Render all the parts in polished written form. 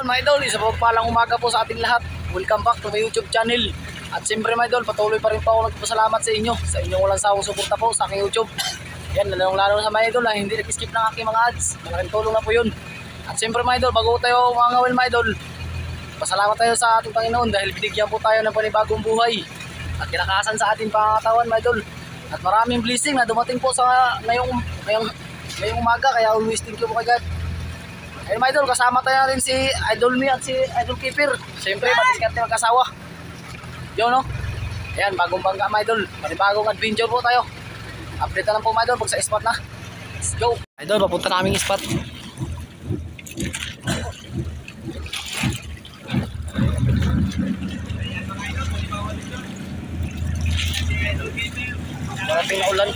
mga idol, isa po palang umaga po sa ating lahat. Welcome back to my YouTube channel. At siyempre mga idol, patuloy pa rin po ako nagpasalamat sa inyo sa inyong walang sawang suporta po sa aking YouTube. Yan, lalong-lalo sa mga idol na hindi nag-skip ng aking mga ads. Malaking tulong na po yun. At siyempre mga idol, bago tayo mga ngawil mga idol, pasalamat tayo sa ating Panginoon dahil binigyan po tayo ng panibagong buhay at kinakasan sa ating pangatawan mga idol. At maraming blessing na dumating po sa ngayong umaga, kaya always thank you po kay God. Ayun mga idol, kasama tayo natin si Idol Me at si Idol Keeper. Siyempre, matiskarte magkasawa. Yun no? Ayan, bagong bangga mga idol. Panibagong adventure po tayo. Update na lang po mga idol pag sa spot na. Let's go! Idol, papunta na kaming spot. Parating na ulan.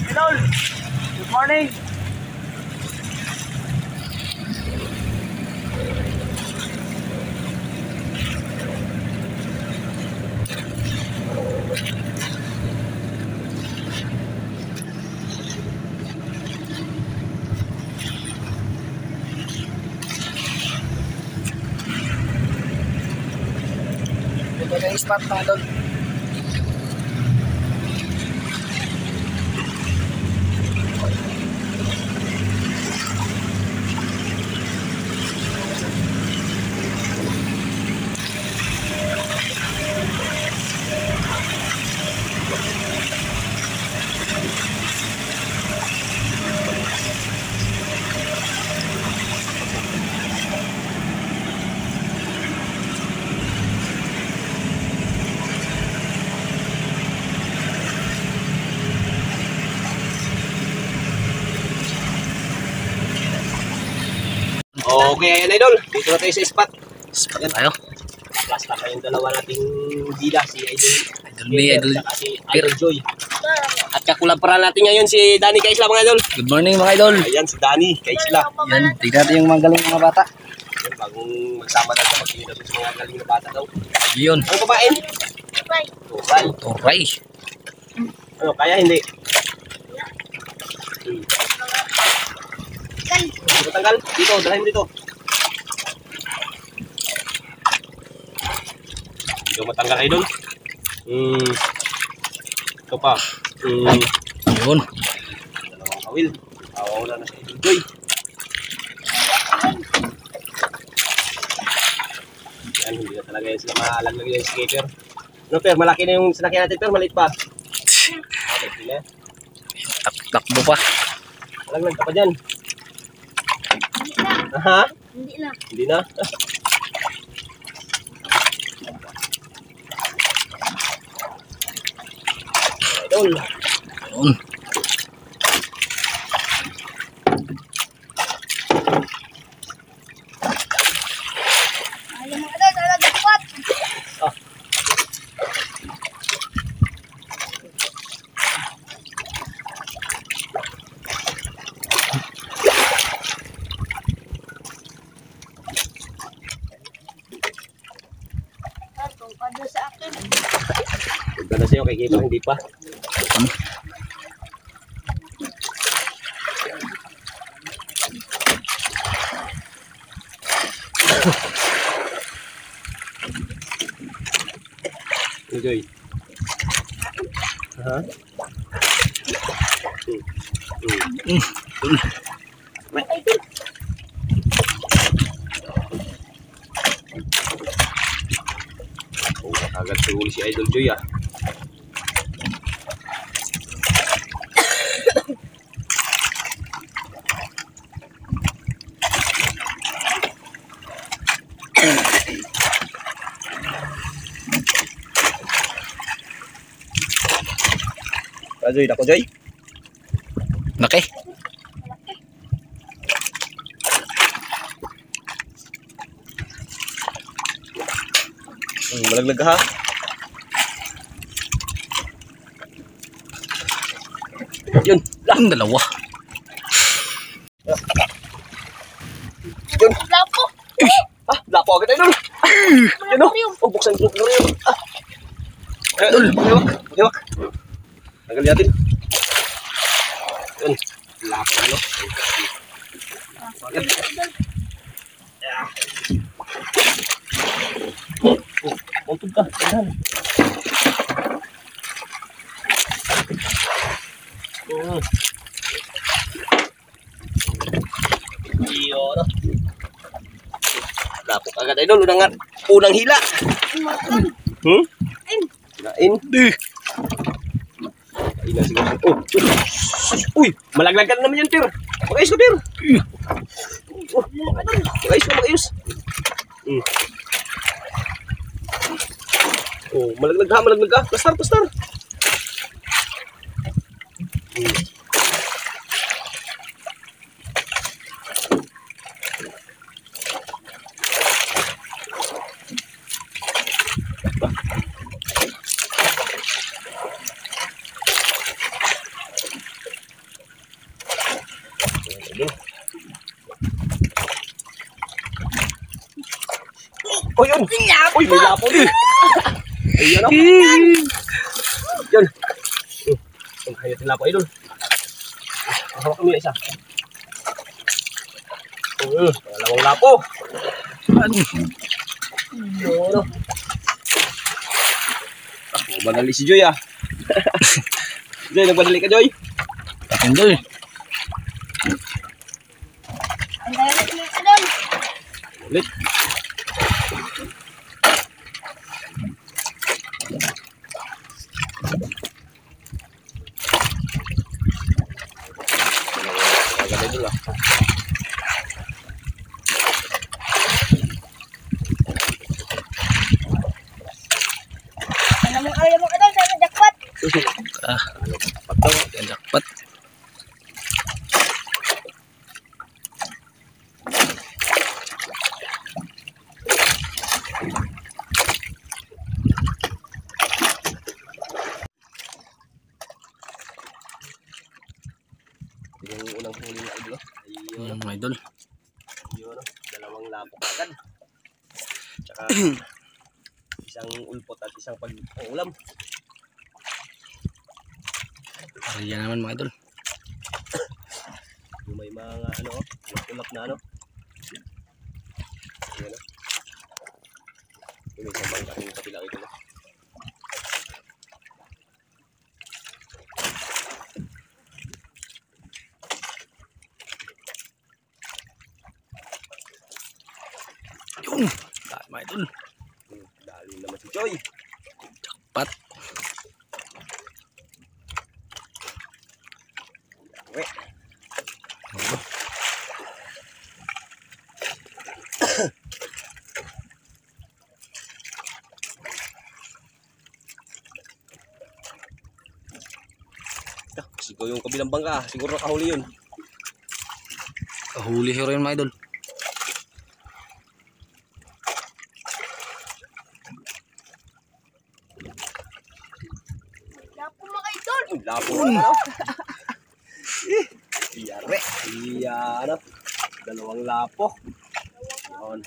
Idol, good morning. Ito na yung spot mga idol. Okay, ayan idol. Dito na tayo sa spot. Spot tayo. Last na yung dalawa nating dila, si Idol Me, Idol si Keeper. Idol Joy. At kakulaparan natin ngayon si Danny Kaisla mga idol. Good morning mga idol. Ayan si Danny Kaisla. Yan, tignan natin yung mga galing mga bata. Ayan, bagong magsama na siya, magpili na sa mga galing na bata daw. Yun. Ano kumain? Tubay. Turay. Ano, kaya hindi? Dito tanggal? Dito, dalahin mo dito. Dito matanggal idol. Ito pa. Yun. Dalawang kawil. Awawala na sa Idol Joy. Yan, hindi na talaga yan sila mahalaglag yung skater. No, Per, malaki na yung sinakyan natin, Per, maliit pa. Okay, hindi na. Takbo pa. Malaglag ka pa dyan. Aha? Hindi na. Hindi na. Idol. Yun. Ayaw mga idol, nalagpat. Ah. Pado sa akin. Huwag na sa'yo, kay Keeper, hindi pa. Enjoy. Aha. Agad siguro si Idol Joy ah. Joy, dako Joy. Laki. Malaglag ha. Yun, Ang dalawa. yun. Lapo. Ah, lapo agad idol. Yan o. Oh, buksan ko rin. Ah. Idol, pakiwak. Tagal natin. Yun. Ano? Agad. Oh, untog ka. Ayan. Yun. Lapok agad idol. Unang hila. Kain. Kain na siguro. Uy, malaglag ka na naman yan, Pir. Mag-ayos ka, Pir. Mag-ayos ka, mag-ayos. Malaglag ka. Pastar. Oh, yun! Uy, may lapo din! Ayan o! Yan! Ang hayat yung lapo, idol. Hawak kami isa. Dalawang lapo! Yun o! Madali si Joy ah! Joy, nagmadali ka, Joy! Idol. Ang dalat mo idol. Ulit! Agad idol ah. Ano mo ayaw mo idol, sana jackpot. Yan jackpot. Yung unang huli na idol. Ayun. Yan mga idol. Yun, dalawang lapok agad. Tsaka isang ulpot at isang pag-ulam. Yan naman mga idol. Yung may mga ano, ulap na ano. Ayan o. Yung may isang bangka yung kapilang ito. Yun. Dahil mga idol. Dali naman si Joy. Pat. Uwe. Siguro yung kabilang bangka, siguro nakahuli yun. Kahuli hero yun mga idol. Lapo mga idol. Lapo na ano? Iyare. Iyara. Dalawang lapo. Yun.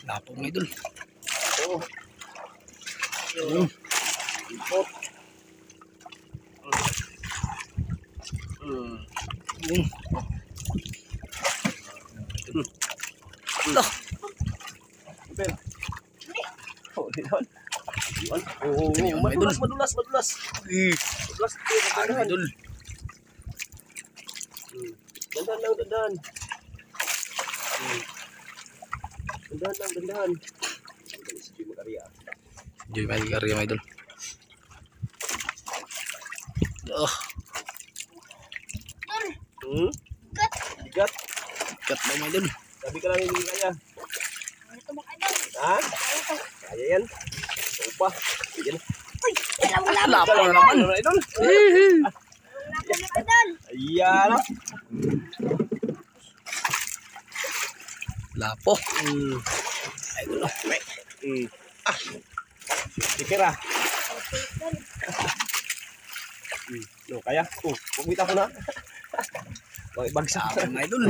Lapo mga idol. Oo. Yun. Ipot. Yun. Lah. Ipel. Oh, yun. Yun. Oo, madulas. Madulas. Madulas. Ano idol. Dandan lang, dandan. Dandan lang, dandan. Sige mag-ariya. Joy may karya mga idol. Oh, Bigat. cut ba mga idol. Sabi ka lang hindi kaya. Ito mga idol. Ha? Kaya yan. Sopa. Yan. Uy, dalawang lapo. Lapo na naman. Ano na idol? Lapo mga idol. Ayan. Lapo. Idol. Tikira. No, kaya. Pagmita ko na. Bagsak. Lapo mga idol.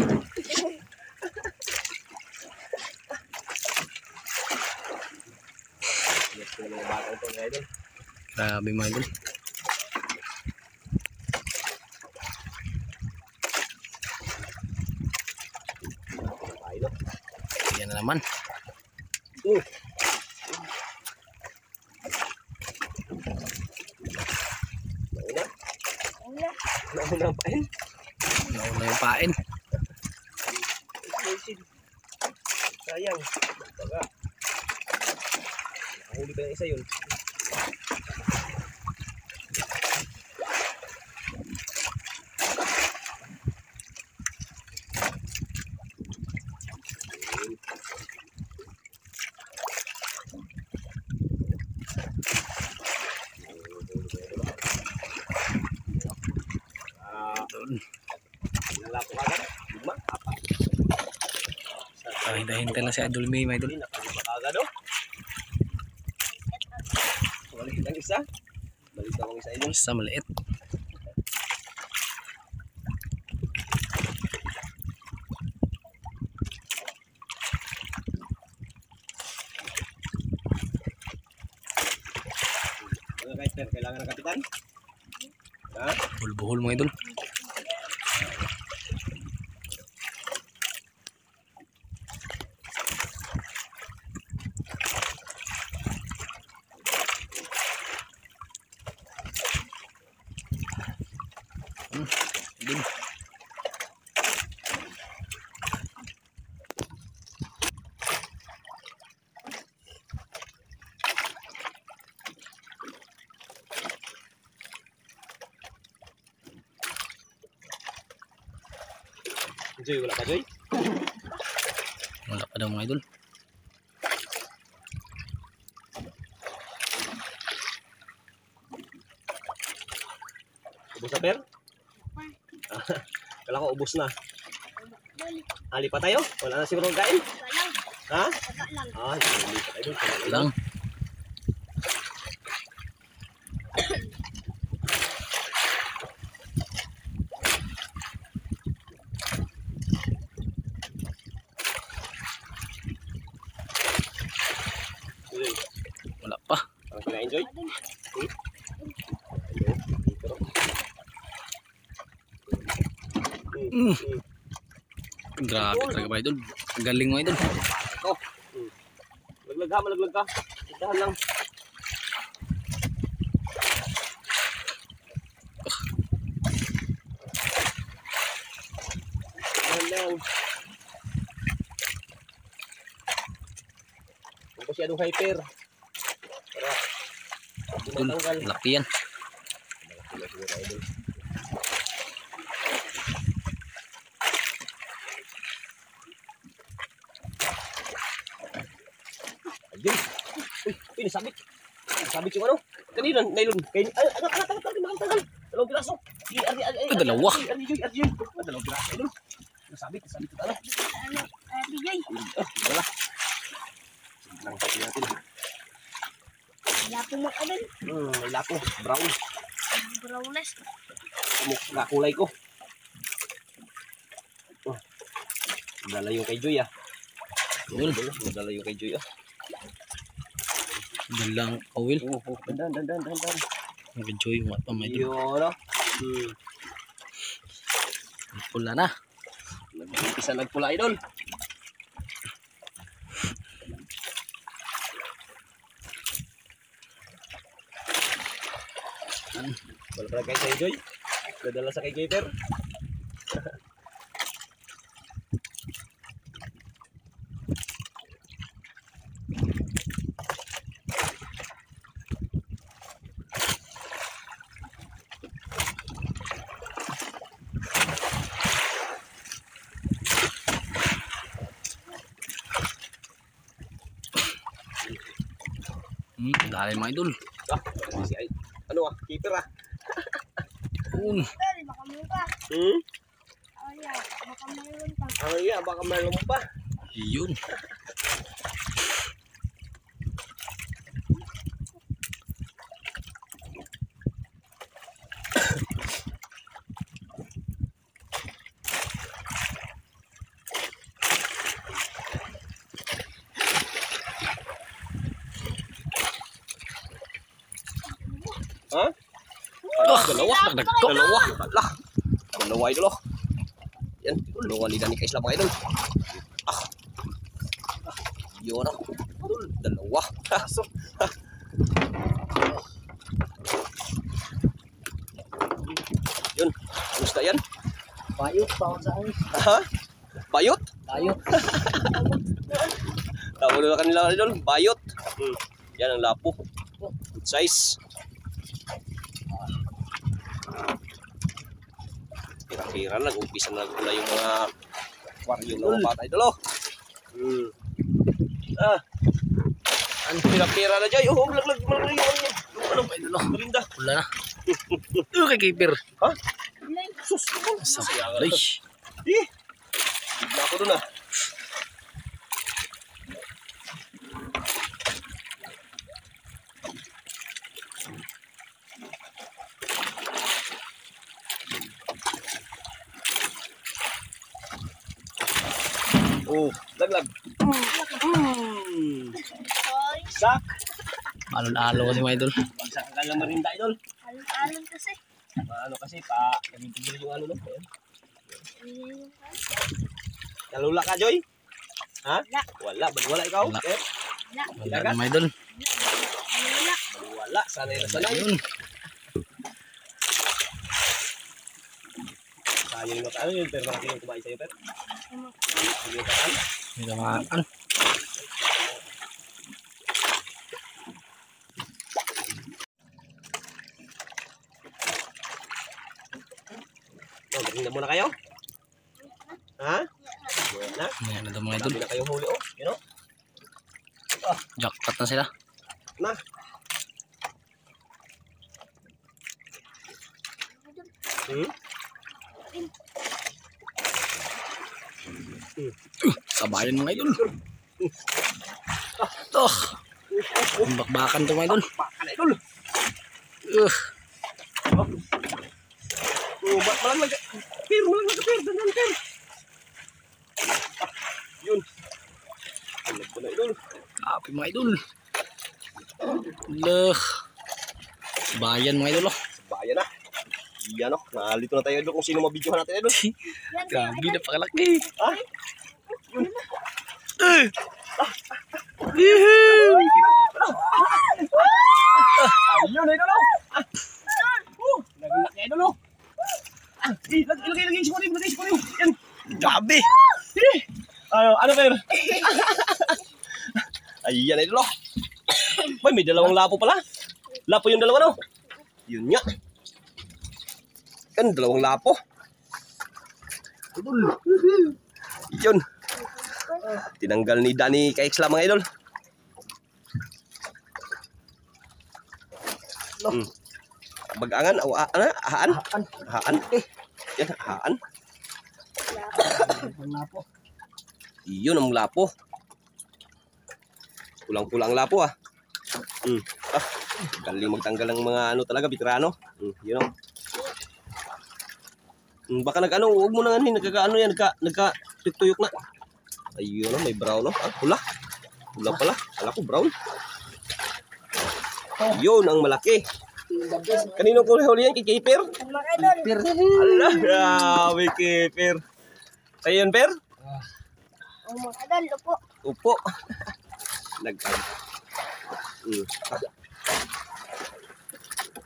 Yes, mga batang ito, mga idol. Grabe mga idol. naman. Nauna. Wala. Nauna ang pain. Nauna yung pain. Sayang. Baka. Nakahuli pa yung isa yun. Doon. Nalapo agad. Lima. Apat. Hintay-hintay lang si Idol May, mga idol. Nakalima agad oh. Balik lang isa. Balik lang ang isa idol. Isa maliit. Mga kaister, kailangan ng kapitan. Ha? Buhol-buhol, mga idol. Idol. Joy, wala pa Joy? Wala pa daw, mga idol. Ubus na per? Kala ko ubus na. Dol. Ali pa tayo? Wala na siguro kain? Wala lang. Ha? Wala lang. Ah, hindi pa tayo. Wala lang. Lang. Joy, Wala pa. ang kina-enjoy? Dol. Mm. Grabe talaga, mga idol. Galing, mga idol. Ito. Malaglag ka, malaglag ka. Itahan lang. Itahan lang. Huwag masyadong hyper. Para hindi Idol, matanggal. laki yan. Malaki siguro, idol. Ayun. Uy, nasabit. Nasabit yung ano. Kanina, nylon. Ay, tagal. Dalawang piraso. Ay, dalawa. Dalawang piraso, idol. Nasabit ito ano. Ano? Bigay. Wala. Lang pati natin. Wala po mo ka dun. May lapo. Brown. Brownness. Kulay ko. Oh. Dala yung kay Joy ah. Idol. Dala yung kay Joy ah. Dalang kawil. Dandan. Nag-enjoy mo pa, mga idol. Yun ah. Pula na. Nag-umpisa nagpula idol. Wala pala kayo sa Joy. Dadala sa kay Gator. Dahil, mga idol. Si ano ah, keeper ah. Un. Dol, baka meron pa. Ay, baka meron pa. Yeah, baka mayroon pa. Yun. Ha? Dalawa. Dalawa. Dalawa idol oh. Yan, dalawa ni Dani Kaisla mga idol. Yun ako. Dalawa. Kaso. Yun. Gusto yan? Bayot pa ako sa akin. Ha? Bayot? Bayot. Tawag na kanila idol. Bayot. Yan ang lapo. Good size. Kira-kira lang. Umpisa na gula yung mga aquarium ng mga bata idol. Ang kira-kira na dyan. Oh, malaglag. Ano ba idol? Marinda. Wala na. Kay keeper. Ha? Sus. Sablay. Bigla ako dun ah. Oh, laglag. Sak. Alon-alon kasi mga idol. Bagsak ka lang marinda idol. Alon-alon kasi. Ano kasi pa, tigil yung ano no. Kalula ka Joy? Ha? Wala. Wala ikaw? Wala. Eh? Wala na mga idol. Wala. Wala. Sanay na sanay. Ayun. Sayang yung ano yun, pero malaki yung kumain sa'yo, pero. Sige, takan. May tamaan. Oh, marinda muna kayo? Ha? Na? Ayan na daw mga idol. Dami na kayong huli, oh. You know? Jackpot na sila. Na. Sabayan mga idol. Toh. Ang bakbakan to mga idol. Pakan, idol. Oh, malang nag-appear. Dandan, per. Yun. Alam ko na, idol. Kapi mga idol. Lah. Bayan mga idol. Bayan na. Yan, oh. Nalito na tayo, idol, kung sino mabidyohan natin, idol. Grabe, napakalaki. Ha? Yuhu! Ayun, idol, oh. Nagulat niya, idol, oh. Lagay sa kunin. Yan. Grabe. Ano, per? Ayan, idol, oh. May dalawang lapo pala. Lapo yung dalawa, no? Yun nga. Yan, dalawang lapo. Yun. Tinanggal ni Danny Kaiksla, mga idol. Bagangan, haan. Yan, haan. Yun ang lapo. Kulang-kulang lapo, ah. Galing magtanggal ng mga ano talaga, veterano. You know. Baka huwag mo na nagkakaano yan, nagka-tuyok na. Ayun, may brown, no? Pula. Pula pala. Kala ko brown. Yun ang malaki. Kanino ko huli yan? Kay Keeper? Allah, grabe Keeper. Sa'yo yan, Per? Mga idol, upo. Upo.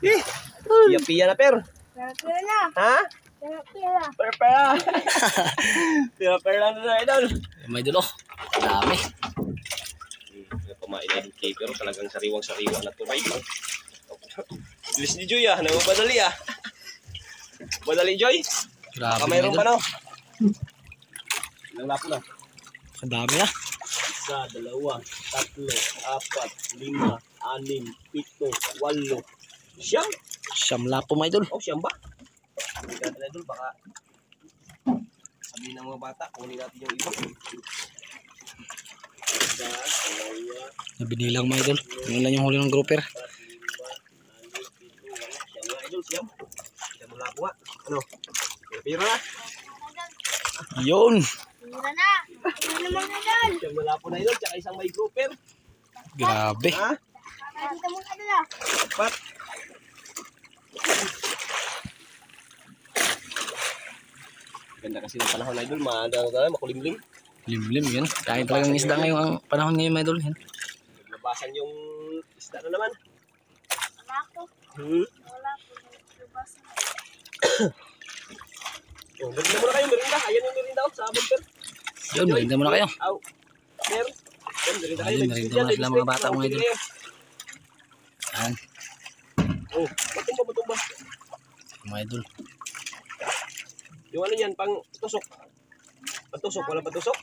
Piya-piya na, Per. Pera na. Ha? Pera. Pera. Pera na, idol. Mga idol, oh. Dami. Pamain na yung Keeper. Talagang sariwang-sariwa na turay. Bilis ni Joy, ah. Nagpapadali, ah. Madali, Joy. Grabe mga Mayroon idol. pa, no? Ilang lapo na? Kadami na. 1, 2, 3, 4, 5, 6, 7, 8, 9, Siyam lapo mga idol. Oh, siyam ba? Hindi natin idol, baka sabihin ng mga bata, kunin natin yung iba. Nabinilang mga idol. Ano lang yung huli ng grouper. Siyam nga idol, siyam. Siyam ang lapo nga. Ano? Pira na. Yun. Pera na. Pera na mga idol. Siyam ang lapo na idol, tsaka isang may grouper. Grabe. Ha? Dito mga idol ah. Pat. Ganda kasi ng panahon idol, makulimlim. Limlim yan. Kain talagang isda ngayong ang panahon ngayon mga idol. Yan. Nabasan yung isda na naman. Wala po. Wala po. Lubasan. Oh, merinda muna kayo, merinda. Ayan yung merinda sa bunker. Yun, merinda muna kayo. Aw. Sir. Yan, merinda kayo. Ayun, merinda muna sila mga bata mga idol. Yan, Oh, matumba. mga idol. Yung ano yan, pang tusok. Patusok, wala patusok.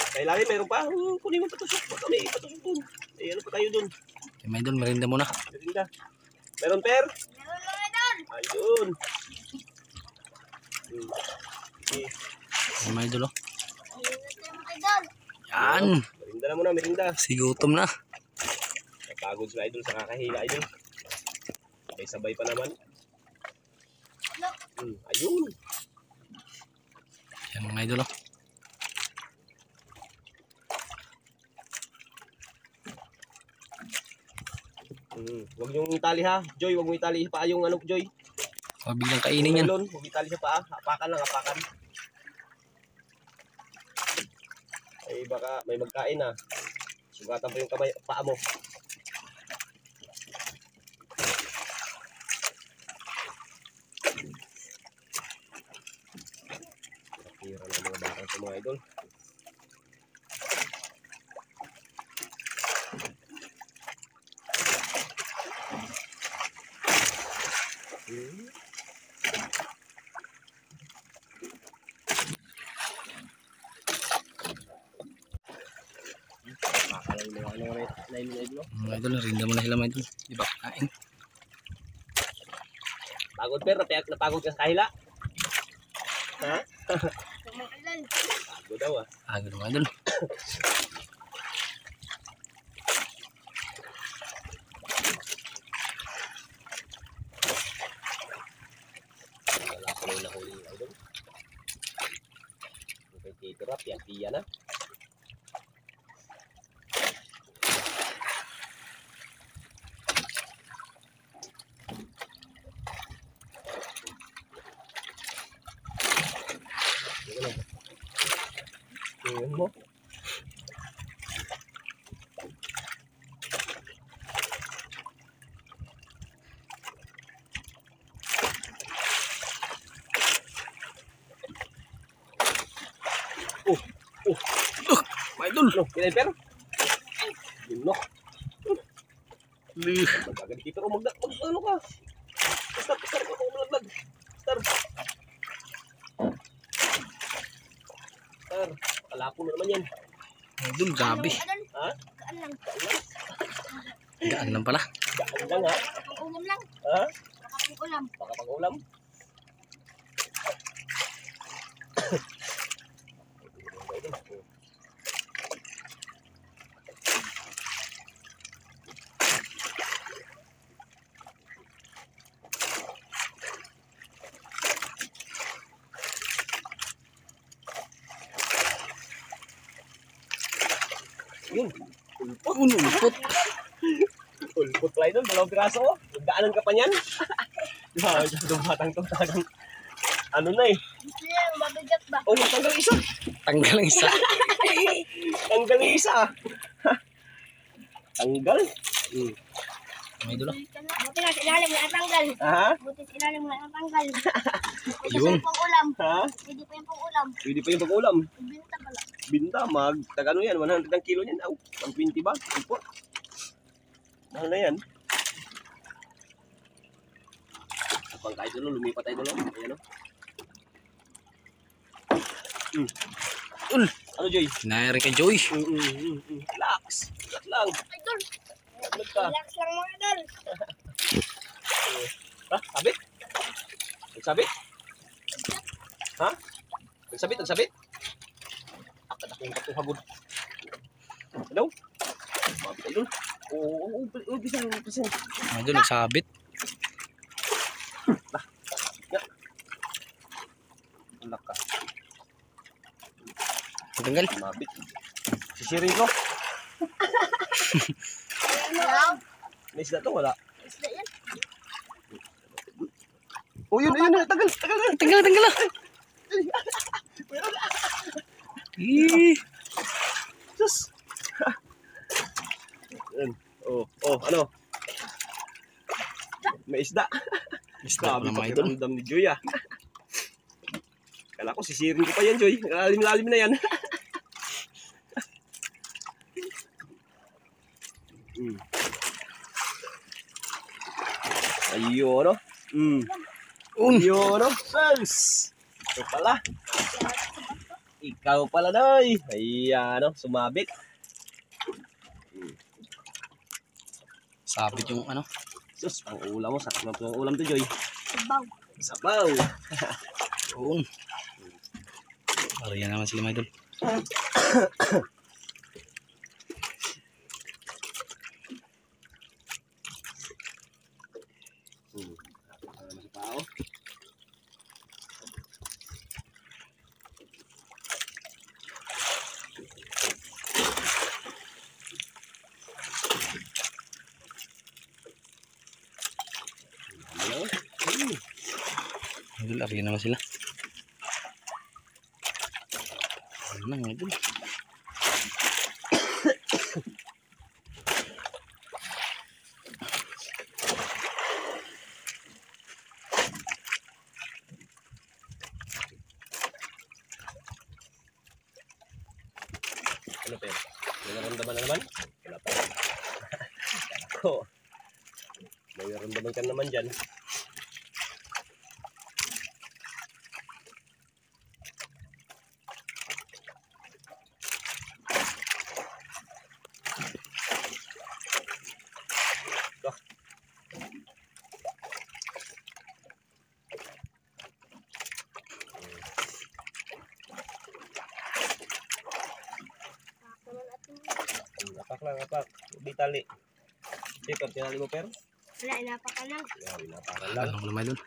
Kailangan meron pa. Kunin mo patusok. Baka may patusok dun. Eh, ano pa tayo dun? Yan, mga idol, merinda muna. Merinda. Meron, Per? Meron mga idol. Ayun. Okay. Yan, mga idol, oh. Ayun na tayo mga idol. Yan. Merinda na muna, merinda. Sigutom na. Napagod sila idol sa kakahila idol. Sabay pa naman. Ayun. Yan, mga idol, oh. Huwag yung itali ha. Joy, huwag mo itali sa paa yung ano, Joy. Huwag biglang kainin yan. Huwag itali sa paa. Apakan lang, apakan. Ay baka may magkain ha. Sugatan pa yung kamay, paa mo. Tira ng mga batang sa mga idol. Mga idol, merinda muna sila mga idol. Di ba kain? Pagod pero napagod ka sa kahila. Ha? Mga idol. Pagod daw ah. Agad mga idol. Wala ko na nahuli yung idol. Okay, titira, piyan na. Tingnan mo. Mga idol. No, kinain pero. Yun no. Lih. Magagad dito o ano ka? Start ako malaglag. Start. Kalapo na naman yan. Mga idol, gabi. Idol. Ha? Kaan lang. Gaan lang pala. Gaan lang ha? Ulam lang. Ha? Ulam. Baka pag-ulam. Yun. Ulpot. Ulpot lang doon. 2 piraso. Magdaanan ka pa niyan. Dumatang to talagang ano na eh. Gusto niya yung mabigat ba? Oh, tanggal isa. Tanggal ang isa. Tanggal yung isa. Tanggal. Mga idol, oh. Buti na sa ilalim na natanggal. Ha? Buti sa ilalim na natanggal. Pwede Yun. pa yung pang-ulam. Ha? Pwede pa yung pang-ulam. Pwede pa yung pag-ulam. Binta pala. Binta, tag-ano yan, 100 ang kilo niyan. 120 ba? Ulpot. Mahal na yan. Kapag kahit doon, lumipat tayo doon. Ayan o. Ano, Joy? Nayari ka, Joy. Relax. Relax lang. Idol. Relax ka. Relax lang mga idol. Ha? Sabit? Nagsabit? Ha? Nagsabit? Nagsabit? Akong hagod. Ano? Mabit tayo doon. Oo, bisan. Mga idol, nagsabit. Anak ka. Tanggal. Mabit. Sisirin ko. Alam. May isda to, wala. Isda yan. Oh, yun. Tagal. Tanggal. Sus. Yan. Ano? May isda. Isda Grabe pala mga idol. pakiramdam ni Joy ah. Kala ko sisirin ko pa yan, Joy. Lalim-lalim na yan. Ayun, no? Ayun, no? Sals! Ito pala. Ikaw pala, Doy. Ayan, no? Sumabit. Sabit yung ano. Sus, pang ulam mo. Sakit na pang ulam to, Joy. Sabaw. Sabaw. Oo. Ariyan naman sila mga idol. Masih tao. Idol, ariyan naman sila. Ano na mga idol. Ano, Pero? May naramdaman na naman? Wala pa. Ako. May naramdaman ka naman dyan. Apak lang, apak. Di tali. Per, tinali mo, Per? Wala, inapakan lang. Yan, napakan lang. Ano pala mga idol.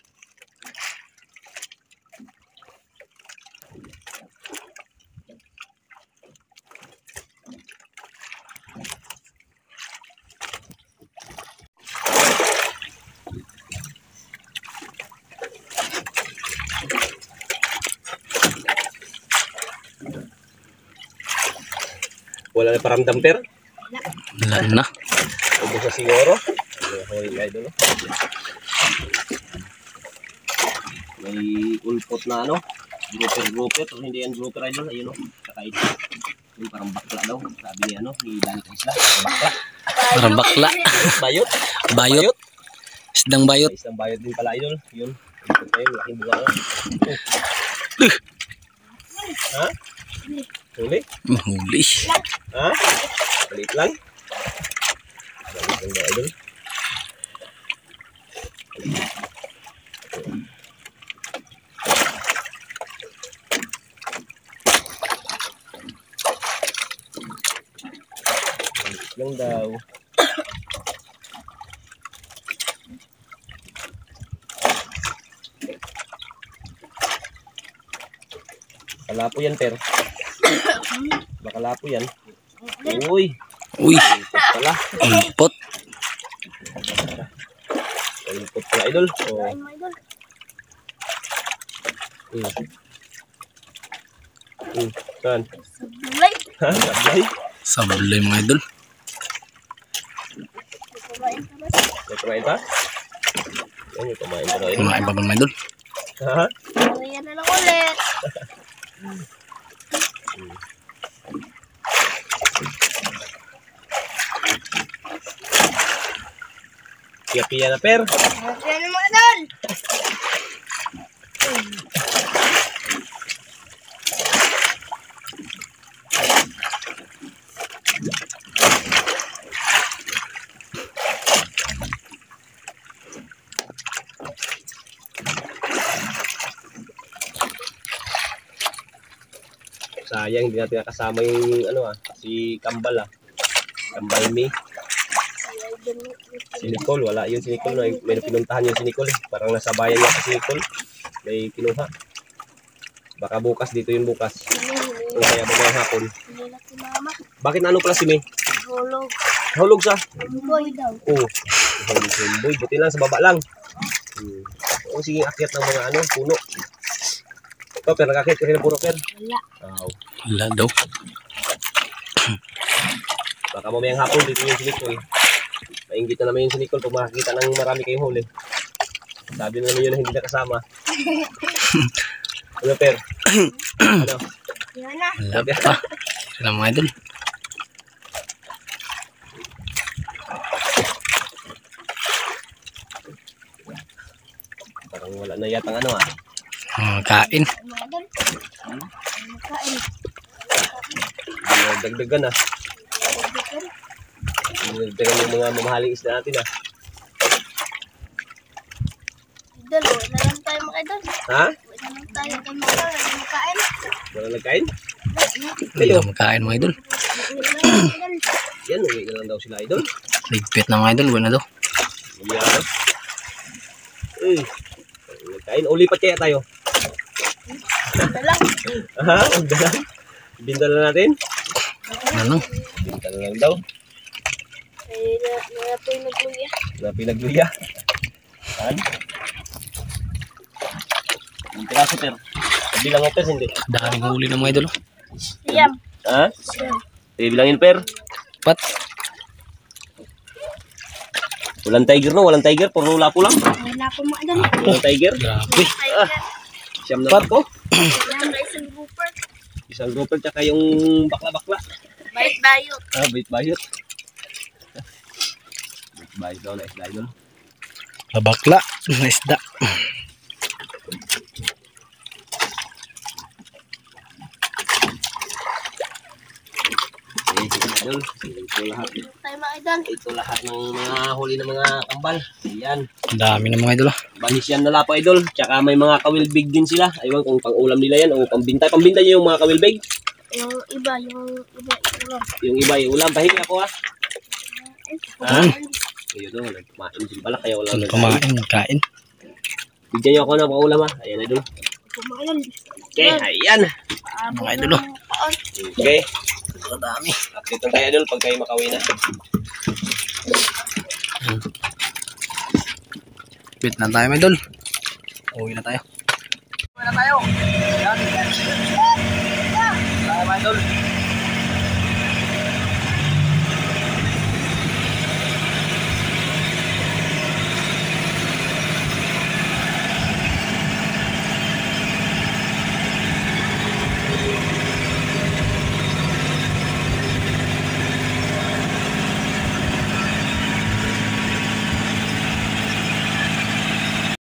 Wala na paramdam, Per? Wala na. Ubus na siguro. May idol. May ulpot na ano. Grouper. Pero hindi yan grouper, idol. Ayun o. Saka ito. Yung parang bakla daw. Sabi ni ano. Ni Danny Isla. Bakla. Parang bakla. Bayot. Bayot. Isdang bayot. Isang bayot din pala, idol. Yun. Ayun. Laking bunga na. Ha? Huli? Huli. Ha? Balit lang. Balit lang ba, idol? Balit lang daw. Bakalapo yan, Per. Bakalapo yan. Uy. Uy. Ulpot pala. Ulpot. Ulpot pala, idol. Oh. Kain mo, idol. Saan? Sa bulay. Ha? Sablay? Sablay mga idol. Kumain ka ba? May kumain pa? Yan, may kumain pa na, idol. Kumain pa ba mga idol? Ha? Ariyan na lang ulit. Piya-piya na, Per. Ariyan na mga idol. Sayang, hindi natin nakasama yung ano si Kambal Kambal Mi. Si Nicole, wala yun si Nicole. May pinuntahan yun si Nicole. Parang nasa bayan niya si Nicole. May kinuha. Baka bukas dito yung bukas. O kaya bagang hapon. Hindi na si mama. Bakit na ano pala si Mi? Hulog. Hulog sa? Boy daw. Oo. Boy, buti lang sa baba lang. O sige, akyat ng mga puno. Ito, pero nakakit kasi ng puro, per. Wala. Oh. Wala daw. Baka mamayang hapon dito yung si Nicole. Maingit na naman yung si Nicole pag makakita ng marami kayong huli. Sabi na naman yun na hindi nakasama. Ano, per? Ano? Yan na. Wala pa. Sila mga idol. Parang wala na yatang ano ah. Kain. Mga idol. Kain. Dagdagan ah. Dagdagan yung mga mamahaling isda natin ah. Idol, wala lang tayo mga idol. Ha? Wala lang tayo mga idol. Wala lang kain. Wala nagkain? Wala makain mga idol. Yan, uwi na lang daw sila idol. Ligpit na mga idol. Wala daw. Bumiyado. Nagkain. Ulipat kaya tayo. Wala lang. Ha? Huwag na lang. Binta na natin. Ano? Binta na lang daw. Ay, na po yung nagluya. Na pinagluya. Saan? Ang piraso, per. Bilang mo, per, hindi. Daming huli ng mga idol. Siyam. Ha? Siyam. Bilangin, per. Pat. Walang tiger, no? Walang tiger. Puro lapo lang. Wala po mga idol. Walang tiger. Grabe. Ah, siyam na ko. Wala na isang grouper. Isang grouper, tsaka yung bakla-bakla. Bait bayot. Ah, bait bayot. Bait bayot daw na isda idol. Babakla. Na isda. Idol. Ito lahat. Tayo mga idol. Ito lahat ng mga huli ng mga kambal. Ayan. Ang dami ng mga idol. Banis yan na lapo idol. Tsaka may mga kawilbig din sila. Aywan kung pang ulam nila yan o pambinta. Pambinta nyo yung mga kawilbig. Yung iba ito. Yung iba yung ulam. Pahingi ako ha. Yan. Ayun o. Nagkumain din pala. Kaya wala Saan nagkain. kumain? Kain. Bigyan nyo ako ng mga ulam ha. Ayan idol. Mga idol. Okay. Ayan. Mga idol. Okay. Ang dami. Update tayo idol pag kayo makawin na. Bit na tayo mga idol. Uwi na tayo. Uwi na tayo. Yan. Tayo mga idol.